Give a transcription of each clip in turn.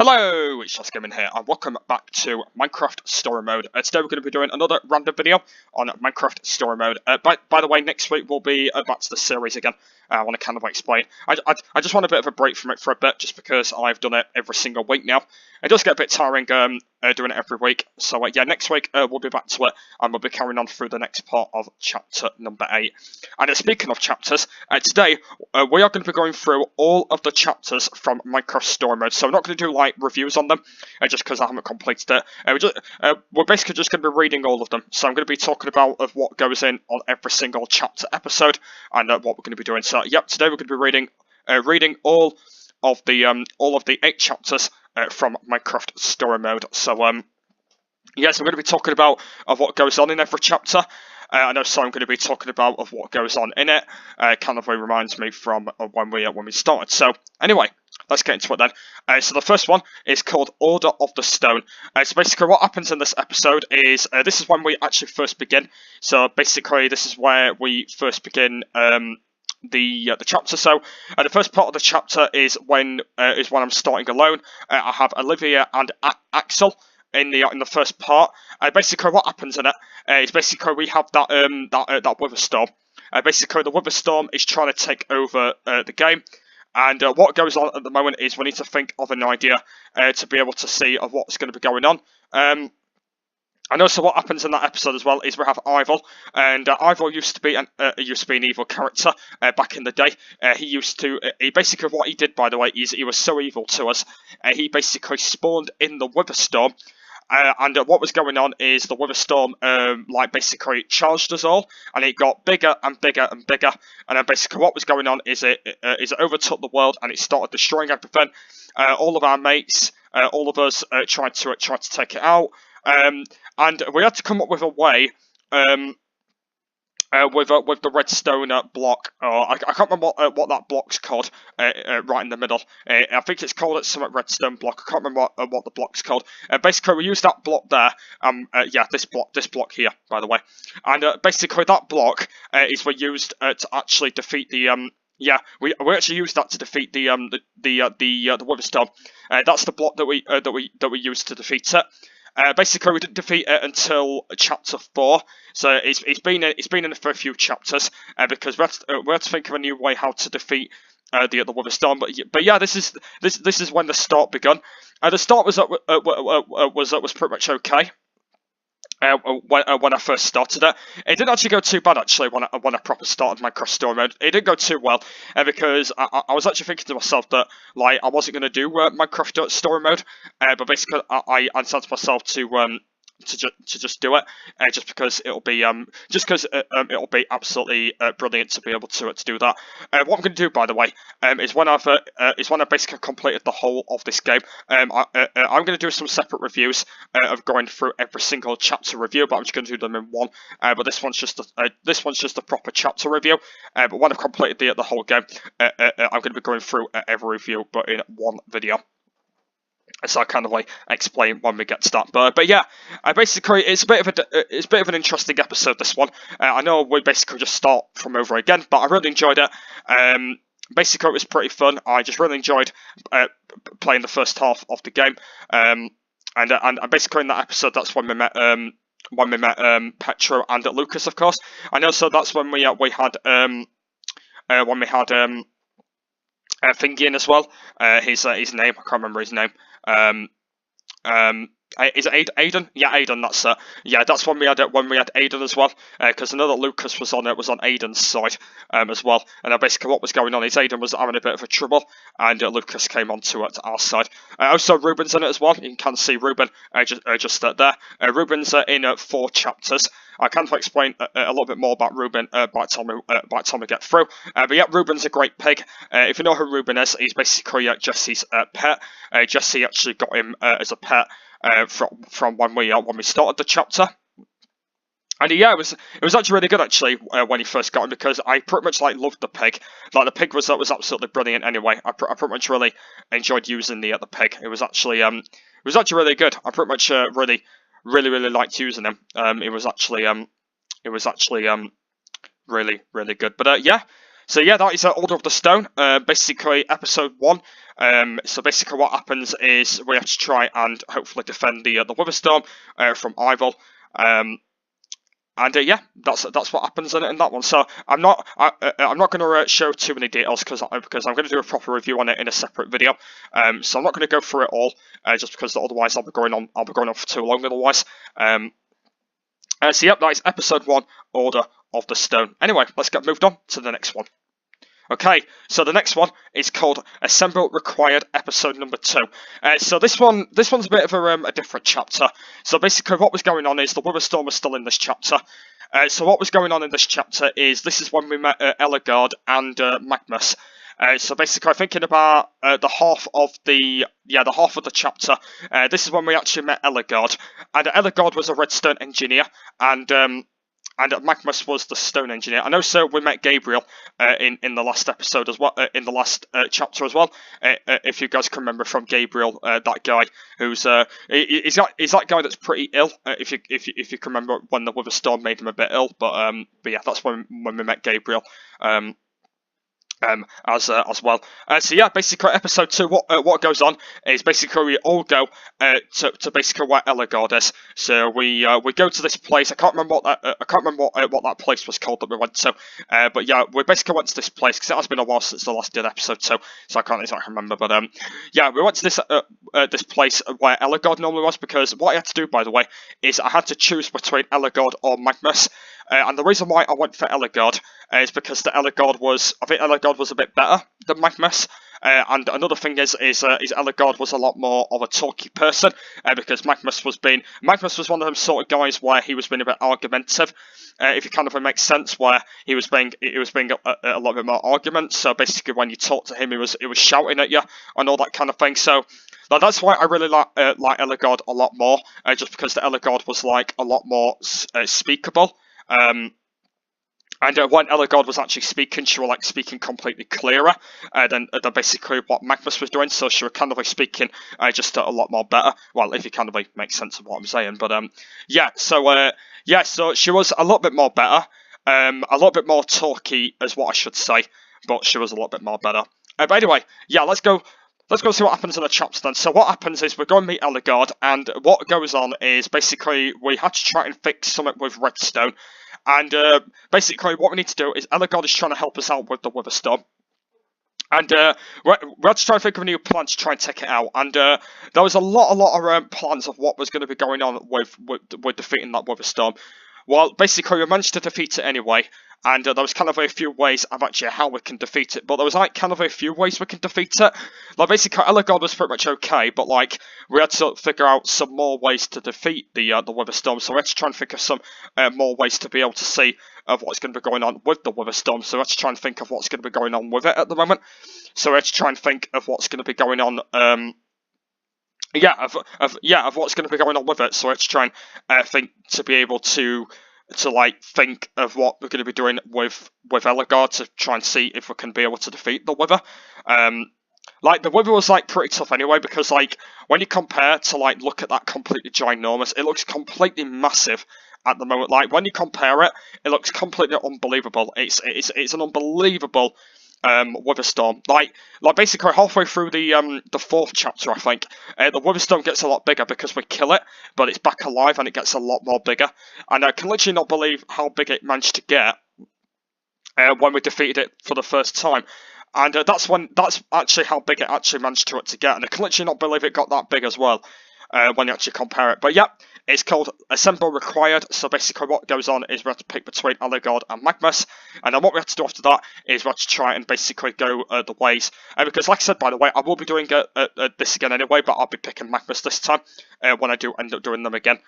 Hello, it's Just Gaming here, and welcome back to Minecraft Story Mode. Today we're going to be doing another random video on Minecraft Story Mode. By the way, next week we'll be back to the series again. I want to kind of explain. I just want a bit of a break from it for a bit, just because I've done it every single week now. It does get a bit tiring doing it every week. So yeah, next week we'll be back to it, and we'll be carrying on through the next part of chapter number 8. And speaking of chapters, today we are going to be going through all of the chapters from Minecraft Story Mode. So we're not going to do like reviews on them, just because I haven't completed it. We're basically just going to be reading all of them. So I'm going to be talking about what goes in on every single chapter episode, and what we're going to be doing. So yep, today we're going to be reading all of the 8 chapters from Minecraft Story Mode. So yes, I'm going to be talking about what goes on in every chapter. I know, so I'm going to be talking about what goes on in it. Kind of reminds me from when we started. So anyway, let's get into it then. So the first one is called Order of the Stone. So basically what happens in this episode is, this is when we actually first begin. So basically this is where we first begin the chapter. So the first part of the chapter is when I'm starting alone. I have Olivia and Axel in the first part. Basically what happens in it is basically we have that wither storm. Basically the wither storm is trying to take over the game. And what goes on at the moment is we need to think of an idea to be able to see of what's going to be going on. And also what happens in that episode as well is we have Ivor, and Ivor used to be an evil character back in the day. He basically, what he did, by the way, is he was so evil to us. He basically spawned in the wither storm. And what was going on is the wither storm, basically charged us all, and it got bigger and bigger and bigger. And then basically what was going on is it overtook the world, and it started destroying everything. All of our mates, all of us tried to take it out, and we had to come up with a way. With the redstone block, I can't remember what that block's called, right in the middle. I think it's called some redstone block. I can't remember what the block's called. Basically, we used that block there. Yeah, this block here, by the way. And basically, that block is we used to actually defeat the Yeah, we actually used that to defeat the wither storm. That's the block that we used to defeat it. Basically, we didn't defeat it until chapter 4, so it's been in for a few chapters because we have to think of a new way how to defeat the wither storm. But yeah, this is when the start begun. The start was pretty much okay. When I first started it, it didn't actually go too bad actually when I proper started Minecraft Story Mode. It didn't go too well because I was actually thinking to myself that like I wasn't going to do Minecraft Story Mode, but basically I said to myself to just do it, just because it'll be absolutely brilliant to be able to do that. What I'm going to do, by the way, is when I've basically completed the whole of this game, I'm going to do some separate reviews of going through every single chapter review, but I'm just going to do them in one. But this one's just a proper chapter review. But when I've completed the whole game, I'm going to be going through every review, but in one video. So I kind of explain when we get to that, but yeah, basically it's a bit of an interesting episode, this one. I know we basically just start from over again, but I really enjoyed it. Basically it was pretty fun. I just really enjoyed playing the first half of the game, and basically in that episode that's when we met Petro and Lucas, of course. I know, so that's when we had Thingy in as well. His name, I can't remember his name. Is it Aiden? Yeah, Aiden. That's yeah. That's when we had Aiden as well. Because another Lucas was on Aiden's side as well. And basically what was going on is Aiden was having a bit of a trouble, and Lucas came on to our side. Also Ruben's in it as well. You can see Ruben just there. Ruben's in 4 chapters. I can explain a little bit more about Ruben by the time we get through. But yeah, Ruben's a great pig. If you know who Ruben is, he's basically Jesse's pet. Jesse actually got him as a pet from when we started the chapter. And yeah, it was actually really good actually when he first got him, because I pretty much loved the pig. Like the pig was absolutely brilliant. Anyway, I pretty much really enjoyed using the pig. It was actually really good. I pretty much really liked using him. It was actually really good. But yeah, So yeah, that is Order of the Stone, basically episode 1. So basically what happens is we have to try and hopefully defend the Witherstorm from Evil. And yeah, that's what happens in that one. So I'm not going to show too many details because I'm going to do a proper review on it in a separate video. So I'm not going to go through it all just because otherwise I'll be going on for too long otherwise. So yep, that is episode 1, Order of the Stone. Anyway, let's get moved on to the next one. Okay, so the next one is called Assemble Required, episode number 2. So this one's a bit of a different chapter. So basically what was going on is the Witherstorm was still in this chapter. So what was going on in this chapter is this is when we met Ellegaard and Magnus. So basically thinking about the half of the chapter, this is when we actually met Ellegaard. And Ellegaard was a redstone engineer, and Magnus was the stone engineer. And also we met Gabriel in the last episode as well, in the last chapter as well. If you guys can remember from Gabriel, that guy who's he's that guy that's pretty ill. If you can remember when the Witherstorm made him a bit ill, but yeah, that's when we met Gabriel. As well. So yeah, basically episode 2, what goes on is basically we all go to basically where Ellegaard is. So we go to this place. I can't remember what that place was called that we went to. But yeah, we basically went to this place because it has been a while since the last did episode 2, so I can't exactly remember. But yeah, we went to this place where Ellegaard normally was, because what I had to do, by the way, is I had to choose between Ellegaard or Magnus. And the reason why I went for Ellegaard is because I think Ellegaard was a bit better than Magnus. And another thing is Ellegaard was a lot more of a talky person, because Magnus was one of them sort of guys where he was being a bit argumentative, if it kind of makes sense, where he was being a lot bit more argument. So basically, when you talk to him, he was shouting at you and all that kind of thing. So that's why I really like Ellegaard a lot more, just because the Ellegaard was like a lot more speakable. And when Ellegaard was actually speaking, she was like speaking completely clearer than basically what Magnus was doing. So she was kind of like speaking just a lot more better. Well, if you kind of like make sense of what I'm saying, but yeah. So so she was a little bit more better, a little bit more talky, is what I should say. But she was a little bit more better. But anyway, yeah, let's go. Let's go see what happens in the chapter then. So what happens is we're going to meet Ellegaard, and what goes on is basically we had to try and fix something with redstone. And basically what we need to do is Ellegaard is trying to help us out with the Witherstorm. And we had to try and think of a new plan to try and take it out. And there was a lot of plans of what was going to be going on with defeating that Witherstorm. Well, basically we managed to defeat it anyway. And there was kind of a few ways of actually how we can defeat it, but there was like kind of a few ways we can defeat it. Like basically, Ellegaard was pretty much okay, but like we had to figure out some more ways to defeat the Witherstorm. So we had to try and think of some more ways to be able to see of what's going to be going on with the Witherstorm. So we had to try and think of what's going to be going on with it at the moment. So we had to try and think of what's going to be going on. Of what's going to be going on with it. So we had to try and think to be able to like think of what we're going to be doing with Ellegaard to try and see if we can be able to defeat the Wither. Like the Wither was like pretty tough anyway, because like when you compare to like look at that completely ginormous, it looks completely massive at the moment. Like when you compare it, it looks completely unbelievable. It's an unbelievable Witherstorm. Like basically halfway through the 4th chapter, I think, the Witherstorm gets a lot bigger because we kill it, but it's back alive and it gets a lot more bigger. And I can literally not believe how big it managed to get when we defeated it for the first time. And that's actually how big it actually managed to get. And I can literally not believe it got that big as well when you actually compare it. But yeah, it's called Assemble Required. So basically what goes on is we have to pick between Ellegaard and Magnus. And then what we have to do after that is we have to try and basically go the ways. Because like I said, by the way, I will be doing this again anyway, but I'll be picking Magnus this time when I do end up doing them again.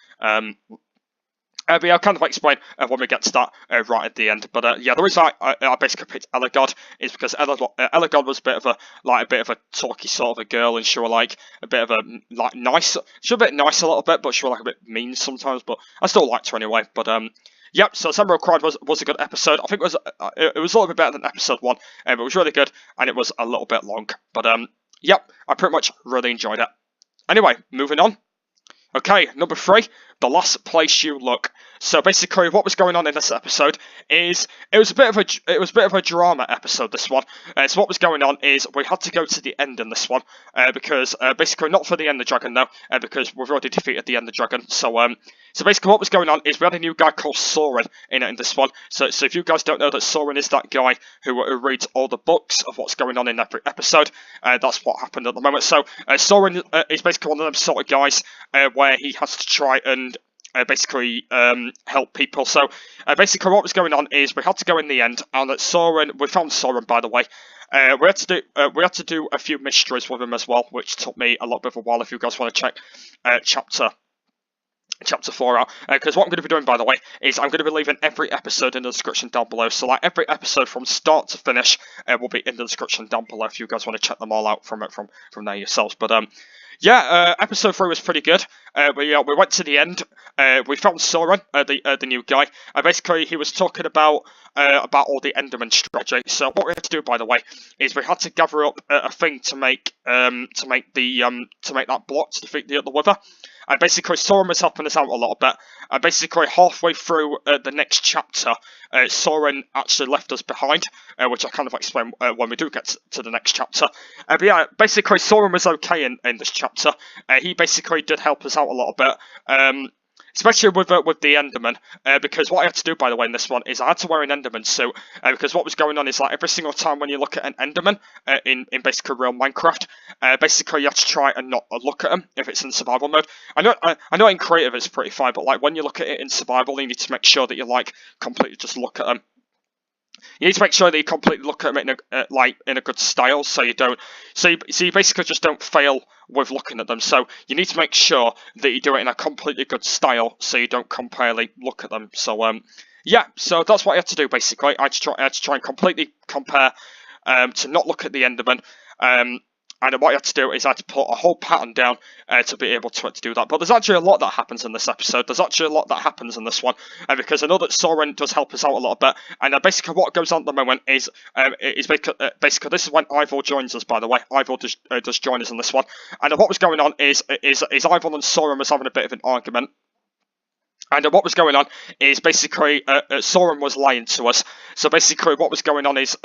But yeah, I'll kind of explain when we get to that right at the end. But yeah, the reason I basically picked Ellegaard is because Ellegaard was a bit of a talky sort of a girl, and she was like a bit of a like nice. She was a bit nice a little bit, but she was like a bit mean sometimes. But I still liked her anyway. But yep. So Assemble Required was a good episode. I think it was a little bit better than episode 1, but it was really good, and it was a little bit long. But yep, I pretty much really enjoyed it. Anyway, moving on. Okay, number 3, the last place you look. So basically, what was going on in this episode is it was a bit of a drama episode. This one. So what was going on is we had to go to the end in this one because basically not for the Ender Dragon though, because we've already defeated the Ender Dragon. So basically, what was going on is we had a new guy called Soren in this one. So if you guys don't know that Soren is that guy who reads all the books of what's going on in every episode, that's what happened at the moment. So Soren is basically one of them sort of guys where he has to try and basically help people. So basically what was going on is we had to go in the end, and we found Soren, by the way. We had to do a few mysteries with him as well, which took me a little bit of a while. If you guys want to check chapter 4 out, because what I'm going to be doing, by the way, is I'm going to be leaving every episode in the description down below. So like every episode from start to finish will be in the description down below if you guys want to check them all out from there yourselves. But yeah, episode 3 was pretty good. We went to the end. We found Soren, the new guy. Basically, he was talking about all the Enderman strategy. So what we had to do, by the way, is we had to gather up a thing to make that block to defeat the Wither. And basically, Soren was helping us out a little bit. And basically, halfway through the next chapter, Soren actually left us behind, which I kind of explain when we do get to the next chapter. But yeah, basically, Soren was okay in this chapter. He basically did help us out a little bit. Especially with the Enderman, because what I had to do, by the way, in this one is I had to wear an Enderman suit, because what was going on is like every single time when you look at an Enderman in basically real Minecraft, basically you have to try and not look at them if it's in survival mode. I know in creative it's pretty fine, but like when you look at it in survival, you need to make sure that you like completely just look at them. You need to make sure that you completely look at them in a good style, so you don't. So you basically just don't fail with looking at them. So you need to make sure that you do it in a completely good style, so you don't completely look at them. So yeah, so that's what I had to do basically. I had to try and completely compare to not look at the Enderman. And what I had to do is I had to put a whole pattern down to be able to do that. But there's actually a lot that happens in this episode. There's actually a lot that happens in this one. Because I know that Soren does help us out a little bit. And basically what goes on at the moment is basically this is when Ivor joins us, by the way. Ivor does join us in this one. And what was going on is Ivor and Soren was having a bit of an argument. And what was going on is basically Soren was lying to us. So basically what was going on is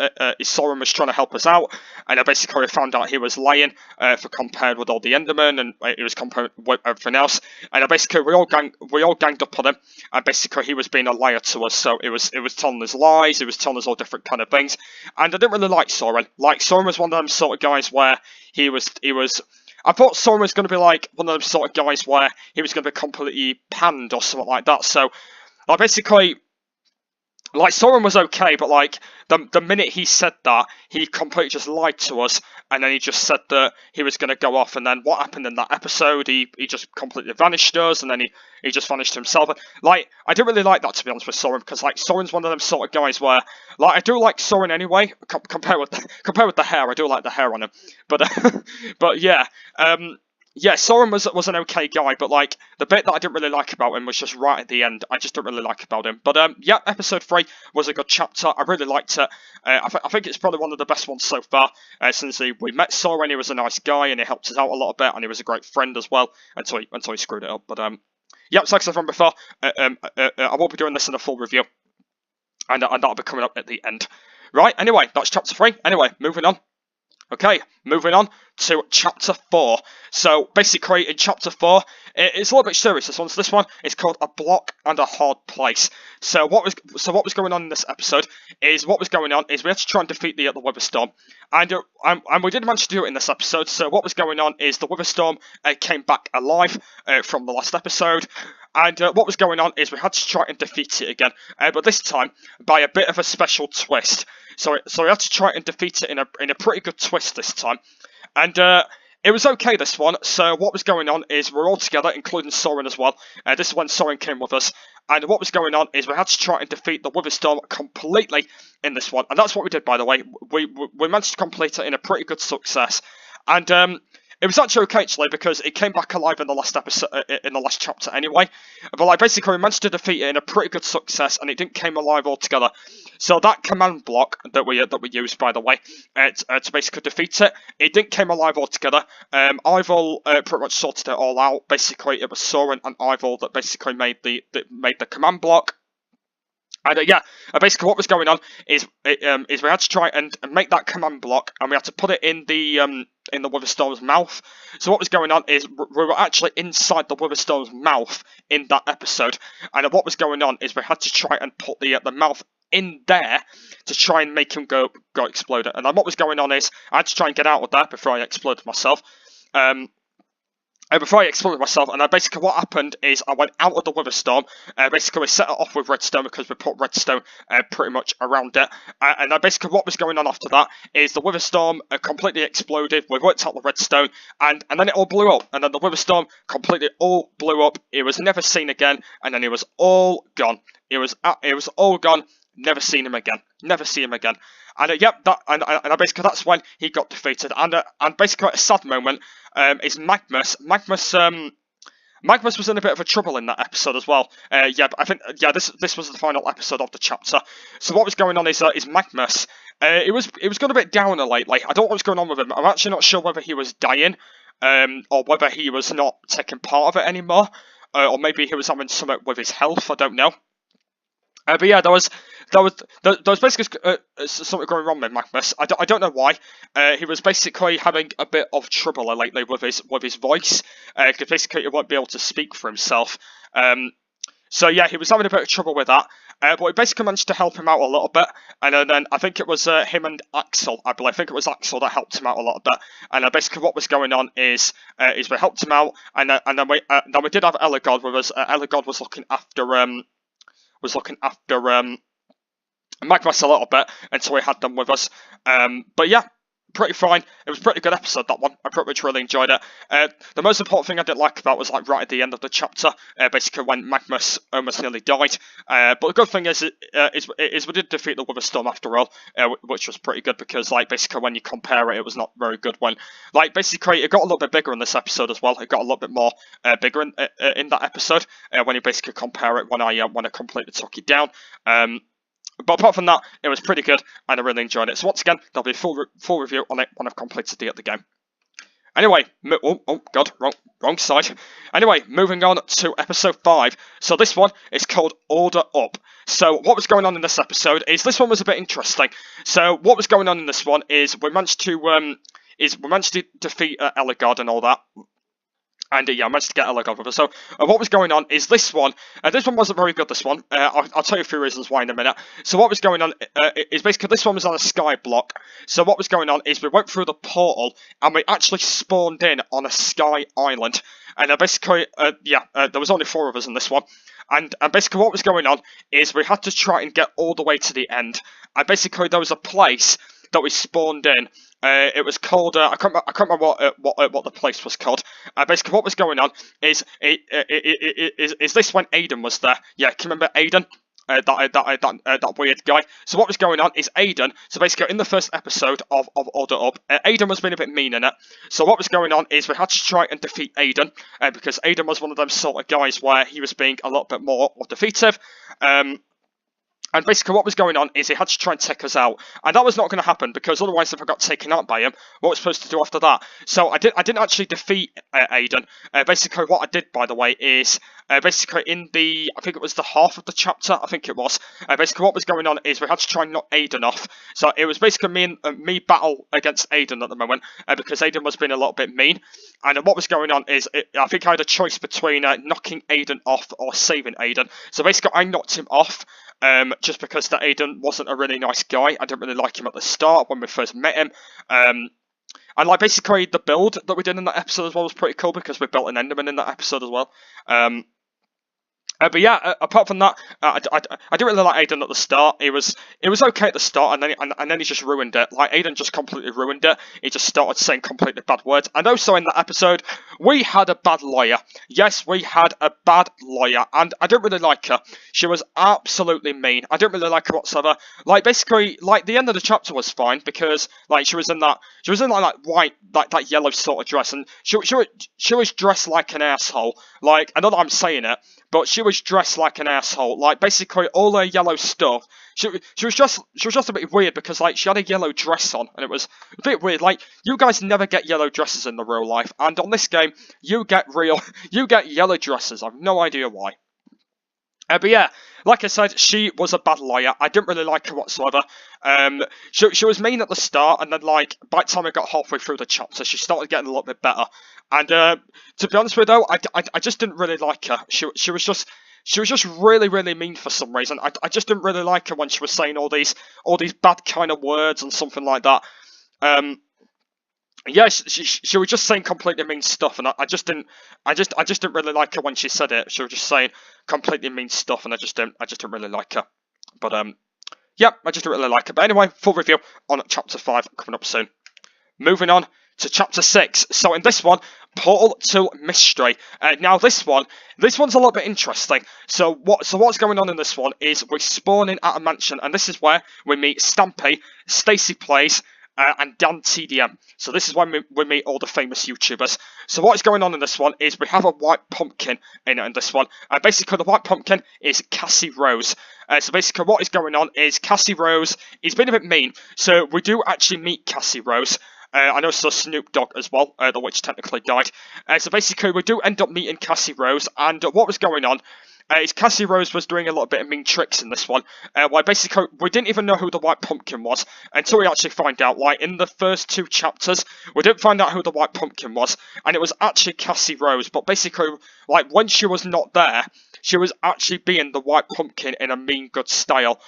Soren was trying to help us out. And basically we found out he was lying for compared with all the Endermen. And he was compared with everything else. And basically we all ganged up on him. And basically he was being a liar to us. So it was telling us lies. It was telling us all different kind of things. And I didn't really like Soren. Like Soren was one of them sort of guys where he was I thought Soren was going to be like one of those sort of guys where he was going to be completely panned or something like that. So, like, basically, like, Soren was okay, but, like, the minute he said that, he completely just lied to us, and then he just said that he was going to go off, and then what happened in that episode, he just completely vanished us, and then he just vanished himself. Like, I didn't really like that, to be honest with Soren, because, like, Soren's one of them sort of guys where, like, I do like Soren anyway, compared with the hair, I do like the hair on him, but, but yeah, yeah, Soren was an okay guy, but like the bit that I didn't really like about him was just right at the end. I just didn't really like about him. But yeah, episode 3 was a good chapter. I really liked it. I think it's probably one of the best ones so far. Since we met Soren, he was a nice guy and he helped us out a little bit, and he was a great friend as well until he screwed it up. But yeah, like I said from before, I won't be doing this in a full review, and that'll be coming up at the end. Right. Anyway, that's chapter 3. Anyway, moving on. Okay, moving on to chapter 4. So basically in chapter 4, it's a little bit serious. This one is called A Block and a Hard Place. So what was going on in this episode is we had to try and defeat the Wither Storm, and we did manage to do it in this episode. So what was going on is the Wither Storm came back alive from the last episode. And what was going on is we had to try and defeat it again, but this time by a bit of a special twist. So we had to try and defeat it in a pretty good twist this time, and it was okay this one. So what was going on is we're all together, including Soren as well. This is when Soren came with us, and what was going on is we had to try and defeat the Wither Storm completely in this one, and that's what we did. By the way, we managed to complete it in a pretty good success, and it was actually okay actually because it came back alive in the last episode, in the last chapter anyway. But like basically we managed to defeat it in a pretty good success, and it didn't came alive altogether. So that command block that we used, by the way, to basically defeat it, it didn't came alive altogether. Ivor pretty much sorted it all out. Basically, it was Soren and Ivor that basically made the command block. And yeah, basically what was going on is we had to try and make that command block, and we had to put it in the Witherstorm's mouth. So what was going on is we were actually inside the Witherstorm's mouth in that episode, and what was going on is we had to try and put the mouth in there to try and make him go explode. And then what was going on is I had to try and get out of there before I exploded myself. Before I exploded myself, and basically what happened is I went out of the Witherstorm. Basically we set it off with redstone because we put redstone pretty much around it. And basically what was going on after that is the Witherstorm completely exploded. We worked out the redstone, and then it all blew up. And then the Witherstorm completely all blew up. It was never seen again, and then it was all gone. It was all gone. Never seen him again. Never see him again. And yep, and basically that's when he got defeated. And basically a sad moment is Magnus. Magnus was in a bit of a trouble in that episode as well. Yeah, but I think this was the final episode of the chapter. So what was going on is Magnus. It was going a bit downer lately. I don't know what was going on with him. I'm actually not sure whether he was dying, or whether he was not taking part of it anymore, or maybe he was having something with his health. I don't know. But yeah, there was basically something going wrong with Magnus. I don't know why. He was basically having a bit of trouble lately with his voice, because basically he won't be able to speak for himself. So yeah, he was having a bit of trouble with that. But we basically managed to help him out a little bit, and then I think it was him and Axel, I believe. I think it was Axel that helped him out a little bit. And basically what was going on is we helped him out, and then we did have Elagod with us. Elagod was looking after Magnus a little bit until we had them with us. But yeah, pretty fine. It was a pretty good episode, that one. I pretty much really enjoyed it. The most important thing I didn't like about was like right at the end of the chapter, basically when Magnus almost nearly died. But the good thing is we did defeat the Witherstorm after all, which was pretty good because like basically when you compare it, it was not very good when like basically it got a little bit bigger in this episode as well. It got a little bit more bigger in that episode when you basically compare it when I completely took it down. But apart from that, it was pretty good, and I really enjoyed it. So once again, there'll be a full review on it when I've completed the game. Anyway, oh god, wrong side. Anyway, moving on to episode 5. So this one is called Order Up. So what was going on in this episode is this one was a bit interesting. So what was going on in this one is we managed to defeat Elagod and all that. And yeah, I managed to get Elagod with us. So what was going on is this one wasn't very good, this one. I'll tell you a few reasons why in a minute. So what was going on is basically this one was on a sky block. So what was going on is we went through the portal and we actually spawned in on a sky island. And basically, there was only 4 of us in this one. And basically what was going on is we had to try and get all the way to the end. And basically there was a place that we spawned in. It was called, I can't remember what the place was called. Basically what was going on is this when Aiden was there. Yeah, can you remember Aiden? That weird guy. So what was going on is Aiden, so basically in the first episode of Order Up, Aiden was being a bit mean in it. So what was going on is we had to try and defeat Aiden, because Aiden was one of them sort of guys where he was being a little bit more defeative. And basically what was going on is he had to try and take us out. And that was not going to happen because otherwise if I got taken out by him, what was I supposed to do after that? So I didn't actually defeat Aiden. Basically what I did, by the way, is basically in the, I think it was the half of the chapter, I think it was. Basically what was going on is we had to try and knock Aiden off. So it was basically me battle against Aiden at the moment, because Aiden was being a little bit mean. And what was going on is, I think I had a choice between knocking Aiden off or saving Aiden. So basically I knocked him off. Just because that Aiden wasn't a really nice guy. I didn't really like him at the start when we first met him. And like basically the build that we did in that episode as well was pretty cool because we built an Enderman in that episode as well. But yeah, apart from that, I didn't really like Aiden at the start. It was okay at the start, and then he just ruined it. Like Aiden just completely ruined it. He just started saying completely bad words. And also in that episode, we had a bad lawyer. Yes, we had a bad lawyer, and I didn't really like her. She was absolutely mean. I didn't really like her whatsoever. Like basically, like the end of the chapter was fine because like she was in like white that yellow sort of dress, and she was dressed like an asshole. Like I know that I'm saying it. But she was dressed like an asshole. Like basically all her yellow stuff. She was just a bit weird because like she had a yellow dress on and it was a bit weird. Like you guys never get yellow dresses in the real life, and on this game you get yellow dresses. I've no idea why. But yeah, like I said, she was a bad liar. I didn't really like her whatsoever. She was mean at the start, and then like by the time I got halfway through the chapter, she started getting a little bit better. And to be honest with you, though, I just didn't really like her. She was just really mean for some reason. I just didn't really like her when she was saying all these bad kind of words and something like that. Yeah, she was just saying completely mean stuff, and I just didn't really like her when she said it. She was just saying completely mean stuff, and I just didn't really like her. But yeah, I just didn't really like her. But anyway, full review on chapter 5 coming up soon. Moving on to chapter 6. So in this one, Portal to Mystery. Now this one's a little bit interesting. So what's going on in this one is we're spawning at a mansion, and this is where we meet Stampy, Stacy Plays, and Dan TDM. So this is when we meet all the famous YouTubers. So what is going on in this one is we have a white pumpkin in this one. Basically, the white pumpkin is Cassie Rose. So basically, what is going on is Cassie Rose is being a bit mean. So we do actually meet Cassie Rose. I know so Snoop Dogg as well, the which technically died. So basically, we do end up meeting Cassie Rose, and what was going on is Cassie Rose was doing a little bit of mean tricks in this one. Why basically we didn't even know who the white pumpkin was until we actually find out. Like in the first 2 chapters, we didn't find out who the white pumpkin was, and it was actually Cassie Rose. But basically, like when she was not there, she was actually being the white pumpkin in a mean good style.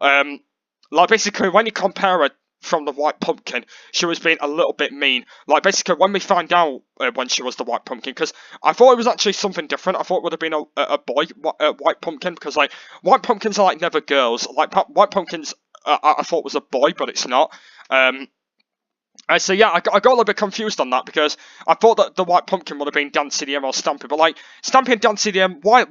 Like basically, when you compare her from the white pumpkin, she was being a little bit mean. Like basically when we found out when she was the white pumpkin, because I thought it was actually something different. I thought it would have been a boy white pumpkin, because like white pumpkins are like never girls. Like white pumpkins I thought was a boy, but it's not. So yeah, I got a little bit confused on that, because I thought that the white pumpkin would have been Dan CDM or Stampy, but like Stampy and Dan CDM, why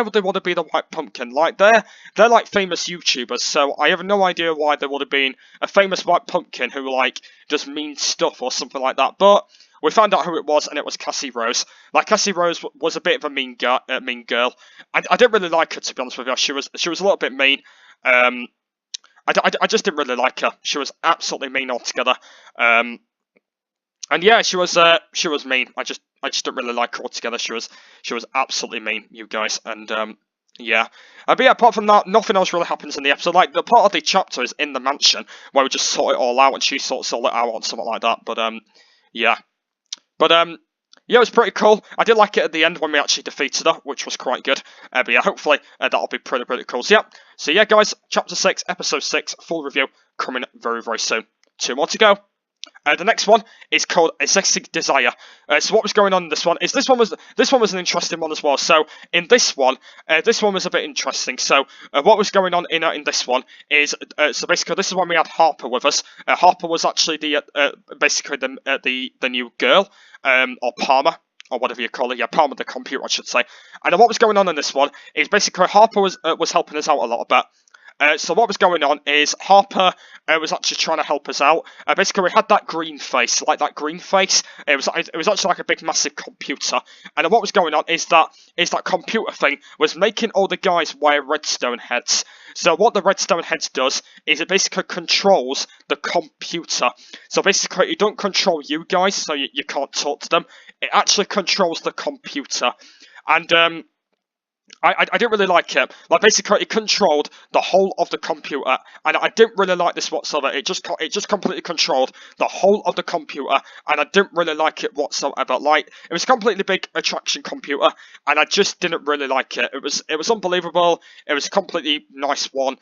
would they want to be the white pumpkin? Like they're like famous YouTubers, so I have no idea why there would have been a famous white pumpkin who like does mean stuff or something like that. But we found out who it was, and it was Cassie Rose. Like Cassie Rose was a bit of a mean girl. I didn't really like her, to be honest with you. She was a little bit mean. I just didn't really like her. She was absolutely mean altogether. And yeah, she was mean. I just didn't really like her altogether. She was absolutely mean, you guys. And yeah. But yeah, apart from that, nothing else really happens in the episode. Like the part of the chapter is in the mansion where we just sort it all out, and she sorts it all out or something like that. But yeah. But yeah, it was pretty cool. I did like it at the end when we actually defeated her, which was quite good. But yeah, hopefully that'll be pretty cool. So yeah, guys, Chapter 6, Episode 6, full review coming very soon. 2 more to go. The next one is called Excessive Desire. So what was going on in this one is this one was an interesting one as well. So in this one was a bit interesting. So what was going on in this one is so basically this is when we had Harper with us. Harper was actually basically the new girl, or Palmer, or whatever you call it. Yeah, Palmer the computer, I should say. And what was going on in this one is basically Harper was helping us out a lot bit. So what was going on is Harper was actually trying to help us out. Basically, we had that green face, like that green face. It was actually like a big, massive computer. And what was going on is that computer thing was making all the guys wear redstone heads. So what the redstone heads does is it basically controls the computer. So basically, it don't control you guys, so you can't talk to them. It actually controls the computer. And I didn't really like it. Like basically, it controlled the whole of the computer, and I didn't really like this whatsoever. It just completely controlled the whole of the computer, and I didn't really like it whatsoever. Like it was a completely big attraction computer, and I just didn't really like it. It was unbelievable. It was a completely nice one.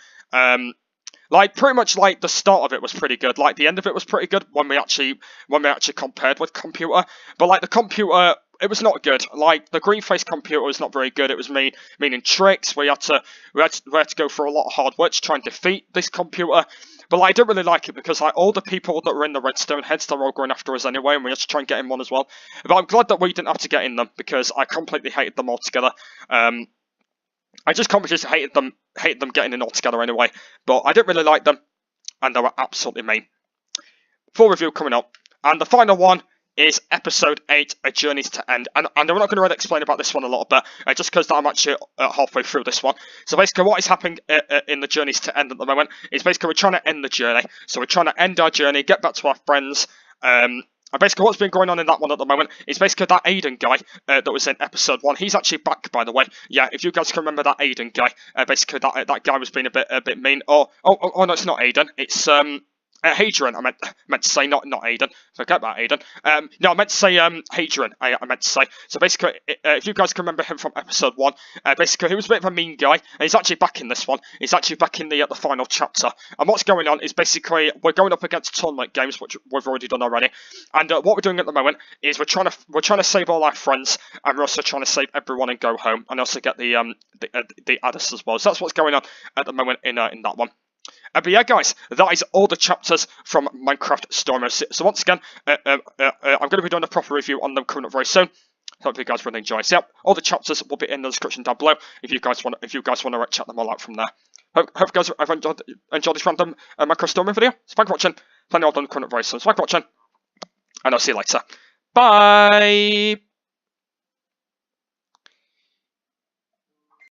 Like pretty much like the start of it was pretty good. Like the end of it was pretty good when we actually compared with computer. But like the computer it was not good. Like, the green face computer was not very good. It was meaning tricks. We had to go through a lot of hard work to try and defeat this computer. But like, I didn't really like it because like all the people that were in the redstone heads, they're all going after us anyway, and we had to try and get in one as well. But I'm glad that we didn't have to get in them because I completely hated them altogether. I just completely hated them getting in altogether anyway. But I didn't really like them, and they were absolutely mean. Full review coming up, and the final one is episode 8, A Journey's to End. And I'm not going to really explain about this one a little bit, just because I'm actually halfway through this one. So basically what is happening in the Journey's to End at the moment is basically we're trying to end the journey. So we're trying to end our journey, get back to our friends. And basically what's been going on in that one at the moment is basically that Aiden guy that was in episode 1. He's actually back, by the way. Yeah, if you guys can remember that Aiden guy, basically that guy was being a bit mean. Oh, no, it's not Aiden. It's Hadrian, I meant to say, not Aiden. Forget about Aiden. No, I meant to say Hadrian. I meant to say. So basically, if you guys can remember him from episode 1, basically he was a bit of a mean guy, and he's actually back in this one. He's actually back in the final chapter. And what's going on is basically we're going up against tournament games, which we've already done already. And what we're doing at the moment is we're trying to save all our friends, and we're also trying to save everyone and go home, and also get the Addis as well. So that's what's going on at the moment in that one. But yeah, guys, that is all the chapters from Minecraft Story Mode. So once again, I'm going to be doing a proper review on them coming up very soon. Hope you guys really enjoy. So yeah, all the chapters will be in the description down below if you guys want to check them all out from there. Hope you guys have enjoyed this random Minecraft Story Mode video. So thanks for watching. Plenty all done coming up very soon. So thanks for watching, and I'll see you later. Bye.